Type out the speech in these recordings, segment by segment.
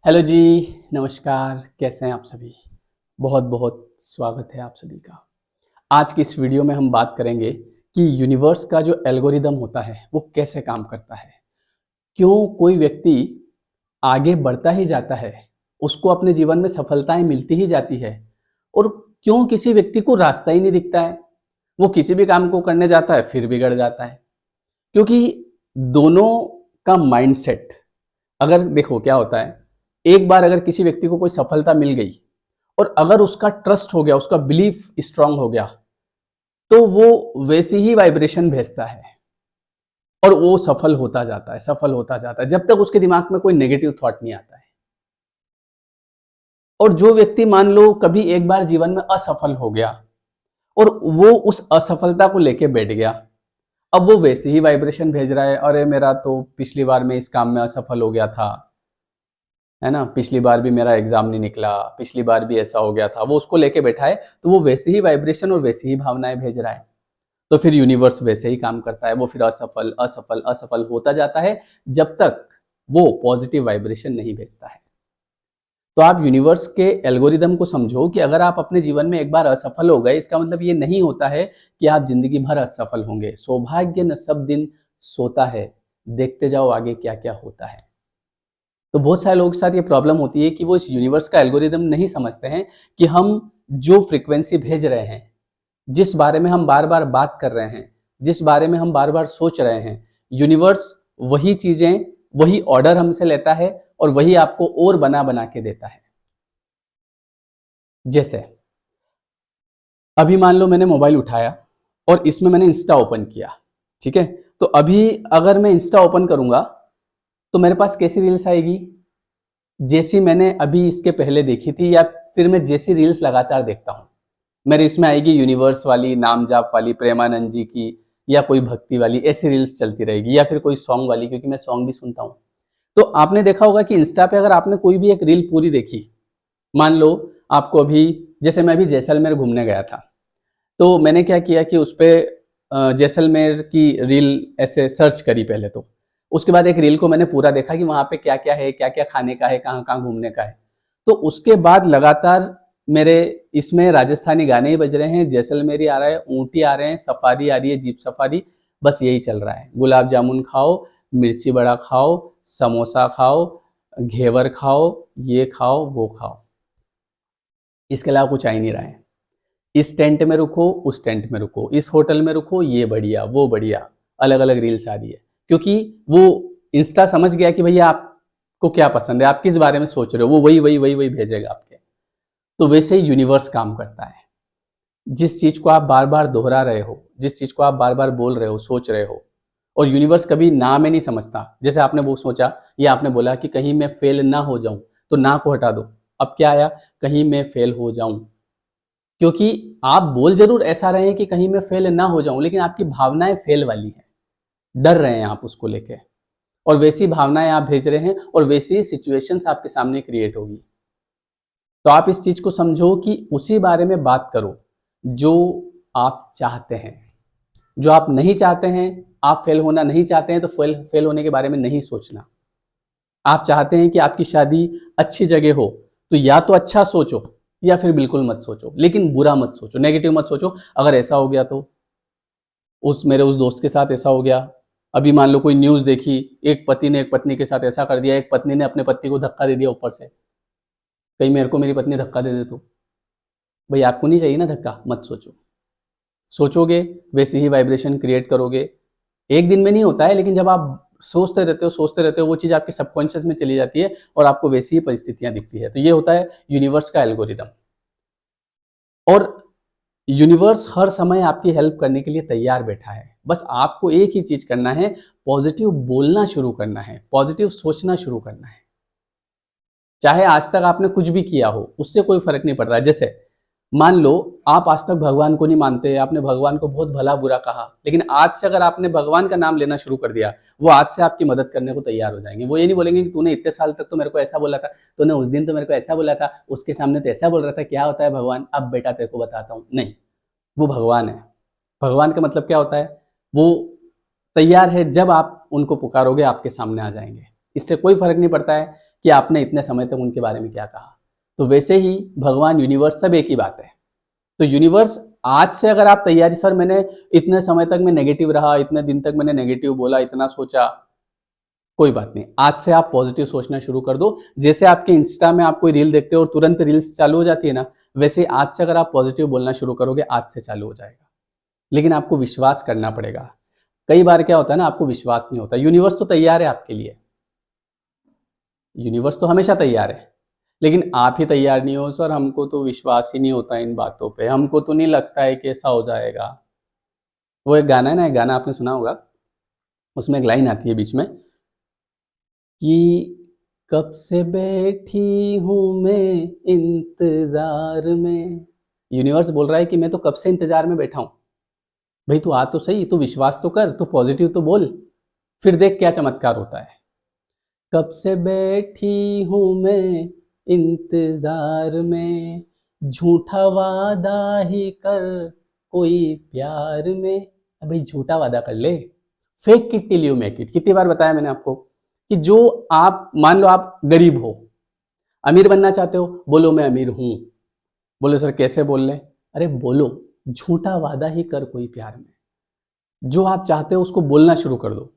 Hello जी, नमस्कार। कैसे हैं आप सभी? बहुत बहुत स्वागत है आप सभी का। आज की इस वीडियो में हम बात करेंगे कि यूनिवर्स का जो एल्गोरिदम होता है वो कैसे काम करता है। क्यों कोई व्यक्ति आगे बढ़ता ही जाता है, उसको अपने जीवन में सफलताएं मिलती ही जाती है, और क्यों किसी व्यक्ति को रास्ता ही नहीं दिखता है। वो किसी भी काम को करने जाता है फिर बिगड़ जाता है। क्योंकि दोनों का माइंडसेट, अगर देखो क्या होता है, एक बार अगर किसी व्यक्ति को कोई सफलता मिल गई और अगर उसका ट्रस्ट हो गया, उसका बिलीफ स्ट्रांग हो गया, तो वो वैसी ही वाइब्रेशन भेजता है और वो सफल होता जाता है, सफल होता जाता है, जब तक उसके दिमाग में कोई नेगेटिव थॉट नहीं आता है। और जो व्यक्ति मान लो कभी एक बार जीवन में असफल हो गया और वो उस असफलता को लेके बैठ गया, अब वो वैसी ही वाइब्रेशन भेज रहा है, अरे मेरा तो पिछली बार में इस काम में असफल हो गया था, है ना, पिछली बार भी मेरा एग्जाम नहीं निकला, पिछली बार भी ऐसा हो गया था, वो उसको लेके बैठा है, तो वो वैसी ही वाइब्रेशन और वैसी ही भावनाएं भेज रहा है। तो फिर यूनिवर्स वैसे ही काम करता है, वो फिर असफल असफल असफल होता जाता है जब तक वो पॉजिटिव वाइब्रेशन नहीं भेजता है। तो आप यूनिवर्स के एल्गोरिदम को समझो कि अगर आप अपने जीवन में एक बार असफल हो गए, इसका मतलब ये नहीं होता है कि आप जिंदगी भर असफल होंगे। सौभाग्य न सब दिन सोता है, देखते जाओ आगे क्या क्या होता है। तो बहुत सारे लोगों के साथ ये प्रॉब्लम होती है कि वो इस यूनिवर्स का एल्गोरिदम नहीं समझते हैं कि हम जो फ्रीक्वेंसी भेज रहे हैं, जिस बारे में हम बार बार बात कर रहे हैं, जिस बारे में हम बार बार सोच रहे हैं, यूनिवर्स वही चीजें, वही ऑर्डर हमसे लेता है और वही आपको और बना बना के देता है। जैसे अभी मान लो मैंने मोबाइल उठाया और इसमें मैंने इंस्टा ओपन किया, ठीक है। तो अभी अगर मैं इंस्टा ओपन करूंगा तो मेरे पास कैसी रील्स आएगी? जैसी मैंने अभी इसके पहले देखी थी, या फिर मैं जैसी रील्स लगातार देखता हूँ, मेरे इसमें आएगी यूनिवर्स वाली, नाम जाप वाली, प्रेमानंद जी की, या कोई भक्ति वाली, ऐसी रील्स चलती रहेगी, या फिर कोई सॉन्ग वाली, क्योंकि मैं सॉन्ग भी सुनता हूँ। तो आपने देखा होगा कि इंस्टा पे अगर आपने कोई भी एक रील पूरी देखी, मान लो आपको अभी, जैसे मैं अभी जैसलमेर घूमने गया था, तो मैंने क्या किया कि उस पे जैसलमेर की रील ऐसे सर्च करी पहले, तो उसके बाद एक रील को मैंने पूरा देखा कि वहाँ पे क्या-क्या है, क्या-क्या खाने का है, कहाँ-कहाँ घूमने का है। तो उसके बाद लगातार मेरे इसमें राजस्थानी गाने ही बज रहे हैं, जैसलमेरी आ रहा है, ऊँटी आ रहे हैं, सफारी आ रही है, जीप सफारी, बस यही चल रहा है। गुलाब जामुन खाओ, मिर्ची बड़ा खाओ, समोसा खाओ, घेवर खाओ, ये खाओ, वो खाओ। इसके अलावा कुछ आ ही नहीं रहा है। इस टेंट में रुको, उस टेंट में रुको, इस होटल में रुको, ये बढ़िया, वो बढ़िया, अलग-अलग रील्स आ रही है। क्योंकि वो इंस्टा समझ गया कि भैया आपको क्या पसंद है, आप किस बारे में सोच रहे हो, वो वही भेजेगा आपके। तो वैसे ही यूनिवर्स काम करता है। जिस चीज़ को आप बार-बार दोहरा रहे हो, जिस चीज़ को आप बार-बार बोल रहे हो, सोच रहे हो, और यूनिवर्स कभी ना में नहीं समझता। जैसे आपने वो सोचा या आपने बोला कि कहीं मैं फेल ना हो जाऊँ, तो ना को हटा दो। अब क्या आया? कहीं मैं फेल हो जाऊँ। क्योंकि आप बोल ज़रूर ऐसा रहे हैं कि कहीं मैं फेल ना हो जाऊँ, लेकिन आपकी भावनाएँ फेल वाली हैं। डर रहे हैं आप उसको लेके, और वैसी भावनाएँ आप भेज रहे हैं और वैसी ही सिचुएशंस आपके सामने क्रिएट होगी। तो आप इस चीज़ को समझो कि उसी बारे में बात करो, जो आप चाहते हैं। जो आप नहीं चाहते हैं, आप फेल होना नहीं चाहते हैं, तो फेल फेल होने के बारे में नहीं सोचना। आप चाहते हैं कि आपकी शादी अच्छी जगह हो, तो या तो अच्छा सोचो या फिर बिल्कुल मत सोचो, लेकिन बुरा मत सोचो, नेगेटिव मत सोचो। अगर ऐसा हो गया तो, उस मेरे उस दोस्त के साथ ऐसा हो गया। अभी मान लो कोई न्यूज़ देखी, एक पति ने एक पत्नी के साथ ऐसा कर दिया, एक पत्नी ने अपने पति को धक्का दे दिया ऊपर से। कहीं मेरे को मेरी पत्नी धक्का दे दे तो? भई आपको नहीं चाहिए ना धक्का, मत सोचो। सोचोगे, वैसी ही वाइब्रेशन क्रिएट करोगे। एक दिन में नहीं होता है, लेकिन जब आप सोचते रहते हो, वो चीज़ आपके सबकॉन्शियस में चली जाती है और आपको वैसी ही परिस्थितियाँ दिखती है। तो ये होता है यूनिवर्स का एल्गोरिदम। और यूनिवर्स हर समय आपकी हेल्प करने के लिए तैयार बैठा है। बस आपको एक ही चीज़ करना है, पॉजिटिव बोलना शुरू करना है, पॉजिटिव सोचना शुरू करना है। चाहे आज तक आपने कुछ भी किया हो, उससे कोई फ़र्क नहीं पड़ रहा है। जैसे मान लो आप आज तक भगवान को नहीं मानते, आपने भगवान को बहुत भला-बुरा कहा, लेकिन आज से अगर आपने भगवान का नाम लेना शुरू कर दिया, वो आज से आपकी मदद करने को तैयार हो जाएँगे। वो ये नहीं बोलेंगे कि तूने इतने साल तक तो मेरे को ऐसा बोला था, तूने उस दिन तो मेरे को ऐसा बोला था, उसके सामने तो ऐसा बोल रहा था, क्या होता है भगवान? अब बेटा तेरे को बताता हूँ। नहीं, वो भगवान है। भगवान का मतलब क्या होता है? वो तैयार है, जब आप उनको पुकारोगे आपके सामने आ जाएँगे। इससे कोई फ़र्क नहीं पड़ता है कि आपने इतने समय तक उनके बारे में क्या कहा। तो वैसे ही भगवान, यूनिवर्स, सब एक ही बात है। तो यूनिवर्स आज से अगर आप तैयारी, सर मैंने इतने समय तक मैं नेगेटिव रहा, इतने दिन तक मैंने नेगेटिव बोला, इतना सोचा, कोई बात नहीं, आज से आप पॉजिटिव सोचना शुरू कर दो। जैसे आपके इंस्टा में आप कोई रील देखते हो और तुरंत रील्स चालू हो जाती है ना, वैसे ही आज से अगर आप पॉजिटिव बोलना शुरू करोगे, आज से चालू हो जाएगा। लेकिन आपको विश्वास करना पड़ेगा। कई बार क्या होता है ना, आपको विश्वास नहीं होता। यूनिवर्स तो तैयार है आपके लिए, यूनिवर्स तो हमेशा तैयार है, लेकिन आप ही तैयार नहीं हो। सर हमको तो विश्वास ही नहीं होता इन बातों पे, हमको तो नहीं लगता है कि ऐसा हो जाएगा। वो एक गाना है ना, एक गाना आपने सुना होगा, उसमें एक लाइन आती है बीच में कि कब से बैठी हूं मैं इंतजार में। यूनिवर्स बोल रहा है कि मैं तो कब से इंतजार में बैठा हूं। भाई तू आ तो सही, तू विश्वास तो कर, तू पॉजिटिव तो बोल, फिर देख क्या चमत्कार होता है। कब से बैठी हूं मैं इंतजार में, झूठा वादा ही कर कोई प्यार में। भाई झूठा वादा कर ले, fake it till you make it. कितनी बार बताया मैंने आपको कि जो आप, मान लो आप गरीब हो, अमीर बनना चाहते हो, बोलो मैं अमीर हूं। बोलो सर कैसे बोल ले, अरे बोलो, झूठा वादा ही कर कोई प्यार में। जो आप चाहते हो उसको बोलना शुरू कर दो।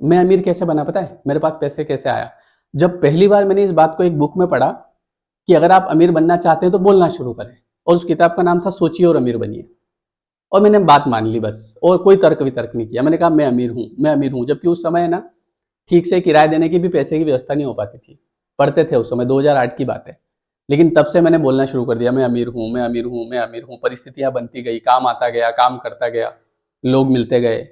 मैं अमीर कैसे बना पता है, मेरे पास पैसे कैसे आया? जब पहली बार मैंने इस बात को एक बुक में पढ़ा कि अगर आप अमीर बनना चाहते हैं तो बोलना शुरू करें, और उस किताब का नाम था सोचिए और अमीर बनिए। और मैंने बात मान ली बस, और कोई तर्क वितर्क नहीं किया। मैंने कहा मैं अमीर हूं, मैं अमीर हूं। जबकि उस समय ना ठीक से किराया देने की भी पैसे की व्यवस्था नहीं हो पाती थी। पढ़ते थे उस समय, 2008 की बात है। लेकिन तब से मैंने बोलना शुरू कर दिया, मैं अमीर हूं, मैं अमीर हूं, मैं अमीर हूं। परिस्थितियां बनती गई, काम आता गया, काम करता गया, लोग मिलते गए।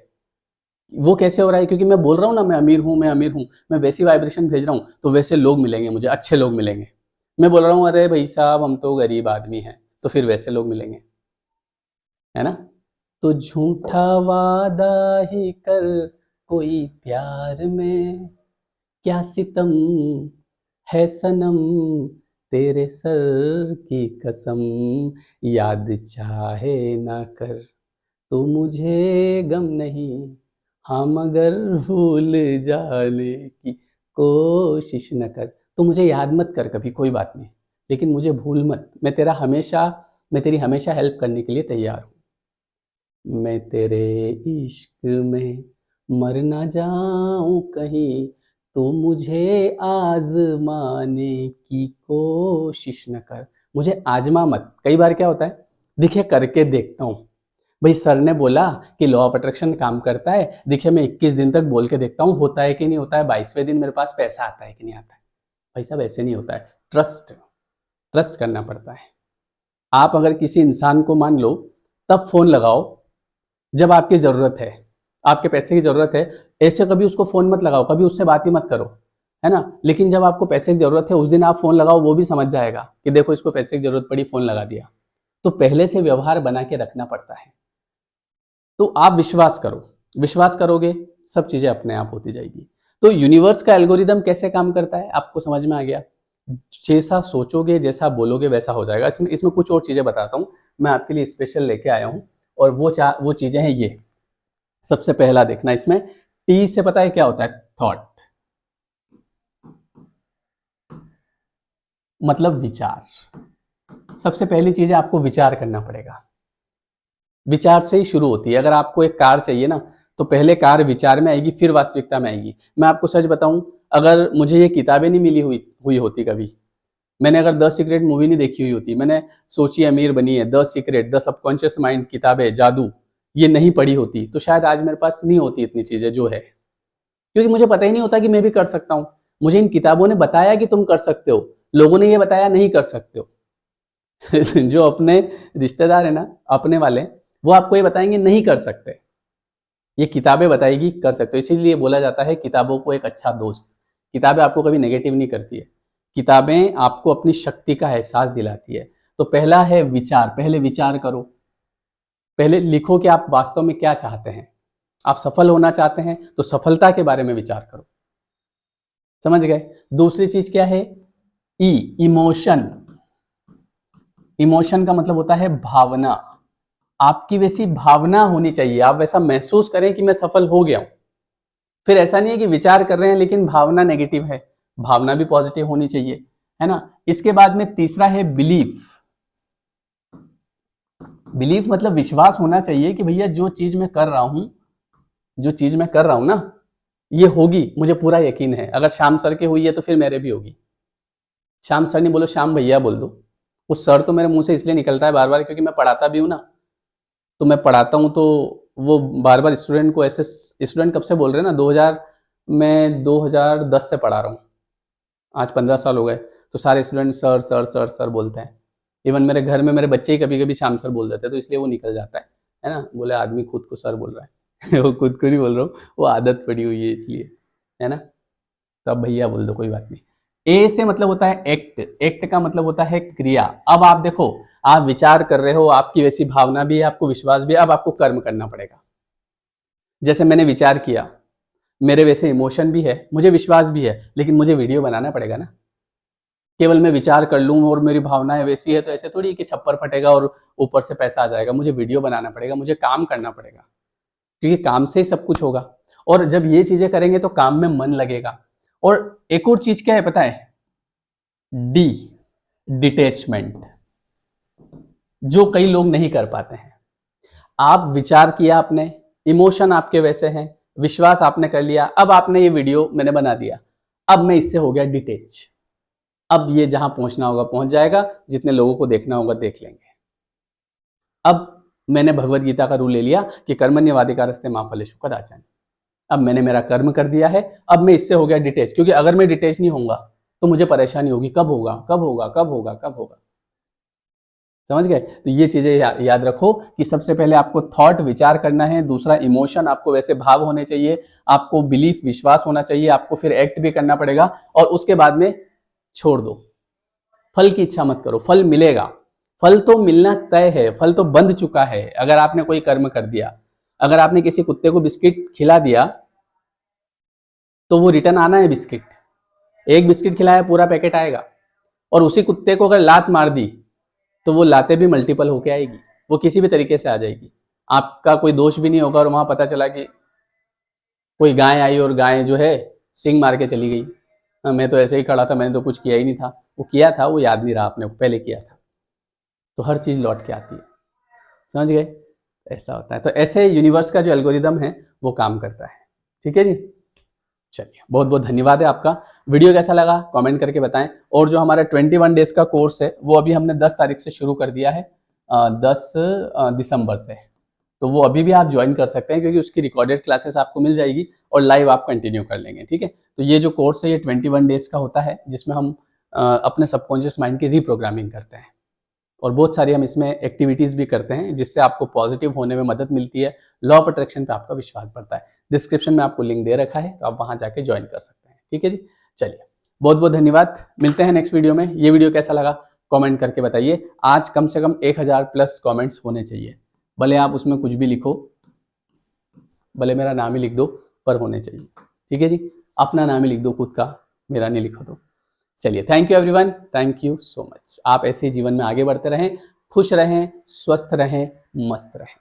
वो कैसे हो रहा है? क्योंकि मैं बोल रहा हूँ ना मैं अमीर हूँ, मैं अमीर हूँ, मैं वैसी वाइब्रेशन भेज रहा हूँ, तो वैसे लोग मिलेंगे मुझे, अच्छे लोग मिलेंगे। मैं बोल रहा हूँ अरे भाई साहब हम तो गरीब आदमी हैं, तो फिर वैसे लोग मिलेंगे, है ना? तो झूठा वादा ही कर कोई प्यार में, क्या सितम है सनम तेरे सर की कसम, याद चाहे ना कर तो मुझे गम नहीं, हाँ मगर भूल जाने की कोशिश न कर। तो मुझे याद मत कर कभी, कोई बात नहीं, लेकिन मुझे भूल मत। मैं तेरी हमेशा हेल्प करने के लिए तैयार हूँ। मैं तेरे इश्क में मर ना जाऊं कहीं, तो मुझे आजमाने की कोशिश न कर। मुझे आजमा मत। कई बार क्या होता है, देखिए करके देखता हूँ। भाई सर ने बोला कि लॉ ऑफ अट्रैक्शन काम करता है, देखिए मैं 21 दिन तक बोल के देखता हूँ, होता है कि नहीं होता है, 22वें दिन मेरे पास पैसा आता है कि नहीं आता है। भाई साहब ऐसे नहीं होता है। ट्रस्ट करना पड़ता है। आप अगर किसी इंसान को मान लो तब फोन लगाओ जब आपकी जरूरत है, आपके पैसे की जरूरत है। ऐसे कभी उसको फोन मत लगाओ, कभी उससे बात ही मत करो, है ना? लेकिन जब आपको पैसे की जरूरत है उस दिन आप फोन लगाओ, वो भी समझ जाएगा कि देखो इसको पैसे की जरूरत पड़ी, फोन लगा दिया। तो पहले से व्यवहार बना के रखना पड़ता है। तो आप विश्वास करो, विश्वास करोगे सब चीजें अपने आप होती जाएगी। तो यूनिवर्स का एल्गोरिदम कैसे काम करता है आपको समझ में आ गया? जैसा सोचोगे, जैसा बोलोगे, वैसा हो जाएगा। इसमें इसमें कुछ और चीजें बताता हूँ, मैं आपके लिए स्पेशल लेके आया हूँ। और वो चीजें हैं ये। सबसे पहला देखना, इसमें टी से पता है क्या होता है? थॉट, मतलब विचार। सबसे पहली चीज है आपको विचार करना पड़ेगा। विचार से ही शुरू होती है। अगर आपको एक कार चाहिए ना, तो पहले कार विचार में आएगी, फिर वास्तविकता में आएगी। मैं आपको सच बताऊं, अगर मुझे ये किताबें नहीं मिली हुई होती कभी, मैंने अगर द सीक्रेट मूवी नहीं देखी हुई होती, मैंने सोची अमीर बनी है, the secret, the subconscious mind किताबें, जादू, ये नहीं पढ़ी होती, तो शायद आज मेरे पास नहीं होती इतनी चीजें जो है। क्योंकि मुझे पता ही नहीं होता कि मैं भी कर सकता हूँ। मुझे इन किताबों ने बताया कि तुम कर सकते हो, लोगों ने ये बताया नहीं कर सकते हो। जो अपने रिश्तेदार है ना, अपने वाले, वो आपको ये बताएंगे नहीं कर सकते। ये किताबें बताएगी कर सकते हो। इसीलिए बोला जाता है किताबों को एक अच्छा दोस्त। किताबें आपको कभी नेगेटिव नहीं करती है, किताबें आपको अपनी शक्ति का एहसास दिलाती है। तो पहला है विचार। पहले विचार करो, पहले लिखो कि आप वास्तव में क्या चाहते हैं। आप सफल होना चाहते हैं तो सफलता के बारे में विचार करो। समझ गए? दूसरी चीज क्या है? ई, इमोशन। इमोशन का मतलब होता है भावना। आपकी वैसी भावना होनी चाहिए, आप वैसा महसूस करें कि मैं सफल हो गया हूं। फिर ऐसा नहीं है कि विचार कर रहे हैं लेकिन भावना नेगेटिव है, भावना भी पॉजिटिव होनी चाहिए, है ना। इसके बाद में तीसरा है बिलीफ। बिलीफ मतलब विश्वास होना चाहिए कि भैया जो चीज मैं कर रहा हूं ना, ये होगी, मुझे पूरा यकीन है। अगर श्याम सर की हुई है तो फिर मेरे भी होगी। श्याम सर नहीं बोलो, श्याम भैया बोल दो। उस सर तो मेरे मुंह से इसलिए निकलता है बार बार क्योंकि मैं पढ़ाता भी हूं ना, तो मैं पढ़ाता हूं तो वो बार बार स्टूडेंट को ऐसे, स्टूडेंट कब से बोल रहे हैं ना, 2000, मैं 2010 से पढ़ा रहा हूँ, आज 15 साल हो गए, तो सारे student sir sir sir sir बोलते हैं। इवन मेरे घर में मेरे बच्चे ही कभी कभी श्याम सर बोल देते हैं, तो इसलिए वो निकल जाता है ना। बोले आदमी खुद को सर बोल रहा है वो खुद को नहीं बोल रहा हूँ, वो आदत पड़ी हुई है इसलिए, है ना। तो अब भैया बोल दो, कोई बात नहीं। ए से मतलब होता है एक्ट। एक्ट का मतलब होता है क्रिया। अब आप देखो, आप विचार कर रहे हो, आपकी वैसी भावना भी है, आपको विश्वास भी है, अब आपको कर्म करना पड़ेगा। जैसे मैंने विचार किया, मेरे वैसे इमोशन भी है, मुझे विश्वास भी है, लेकिन मुझे वीडियो बनाना पड़ेगा ना। केवल मैं विचार कर लूं और मेरी भावनाएं वैसी है तो ऐसे थोड़ी कि छप्पर फटेगा और ऊपर से पैसा आ जाएगा। मुझे वीडियो बनाना पड़ेगा, मुझे काम करना पड़ेगा, क्योंकि काम से ही सब कुछ होगा। और जब ये चीजें करेंगे तो काम में मन लगेगा। और एक और चीज क्या है पता है, डी, डिटैचमेंट, जो कई लोग नहीं कर पाते हैं। आप विचार किया आपने, इमोशन आपके वैसे हैं, विश्वास आपने कर लिया, अब आपने ये वीडियो मैंने बना दिया, अब मैं इससे हो गया डिटेच। अब ये जहां पहुंचना होगा पहुंच जाएगा, जितने लोगों को देखना होगा देख लेंगे। अब मैंने भगवत गीता का रूल ले लिया कि कर्मण्येवाधिकारस्ते मा फलेषु कदाचन। अब मैंने मेरा कर्म कर दिया है, अब मैं इससे हो गया डिटेच, क्योंकि अगर मैं डिटेच नहीं होऊंगा तो मुझे परेशानी होगी, कब होगा कब होगा कब होगा कब होगा। समझ गए। तो ये चीजें याद रखो कि सबसे पहले आपको थॉट, विचार करना है, दूसरा इमोशन, आपको वैसे भाव होने चाहिए, आपको बिलीफ, विश्वास होना चाहिए, आपको फिर एक्ट भी करना पड़ेगा, और उसके बाद में छोड़ दो। फल की इच्छा मत करो, फल मिलेगा, फल तो मिलना तय है, फल तो बंध चुका है। अगर आपने कोई कर्म कर दिया, अगर आपने किसी कुत्ते को बिस्किट खिला दिया तो वो रिटर्न आना है बिस्किट। एक बिस्किट खिलाया पूरा पैकेट आएगा, और उसी कुत्ते को अगर लात मार दी तो वो लाते भी मल्टीपल होके आएगी, वो किसी भी तरीके से आ जाएगी, आपका कोई दोष भी नहीं होगा। और वहां पता चला कि कोई गाय आई और गाय जो है सिंग मार के चली गई, मैं तो ऐसे ही खड़ा था, मैंने तो कुछ किया ही नहीं था। वो किया था, वो याद नहीं रहा आपने, पहले किया था। तो हर चीज लौट के आती है, समझ गए। ऐसा होता है। तो ऐसे यूनिवर्स का जो एल्गोरिदम है वो काम करता है। ठीक है जी, चलिए, बहुत बहुत धन्यवाद है आपका। वीडियो कैसा लगा कमेंट करके बताएं। और जो हमारा 21 डेज का कोर्स है वो अभी हमने 10 तारीख से शुरू कर दिया है, 10 दिसंबर से। तो वो अभी भी आप ज्वाइन कर सकते हैं, क्योंकि उसकी रिकॉर्डेड क्लासेस आपको मिल जाएगी और लाइव आप कंटिन्यू कर लेंगे। ठीक है। तो ये जो कोर्स है ये 21 डेज का होता है, जिसमें हम अपने सबकॉन्शियस माइंड की रीप्रोग्रामिंग करते हैं, और बहुत सारी हम इसमें एक्टिविटीज भी करते हैं, जिससे आपको पॉजिटिव होने में मदद मिलती है, लॉ ऑफ अट्रैक्शन पे आपका विश्वास बढ़ता है। डिस्क्रिप्शन में आपको लिंक दे रखा है, तो आप वहां जाके ज्वाइन कर सकते हैं। ठीक है जी, चलिए, बहुत बहुत धन्यवाद। मिलते हैं नेक्स्ट वीडियो में। ये वीडियो कैसा लगा कमेंट करके बताइए। आज कम से कम 1000 प्लस कमेंट्स होने चाहिए, भले आप उसमें कुछ भी लिखो, भले मेरा नाम ही लिख दो, पर होने चाहिए। ठीक है जी, अपना नाम ही लिख दो खुद का, मेरा नहीं लिखो तो। चलिए, thank you everyone, thank you so much. आप ऐसे ही जीवन में आगे बढ़ते रहें, खुश रहें, स्वस्थ रहें, मस्त रहें।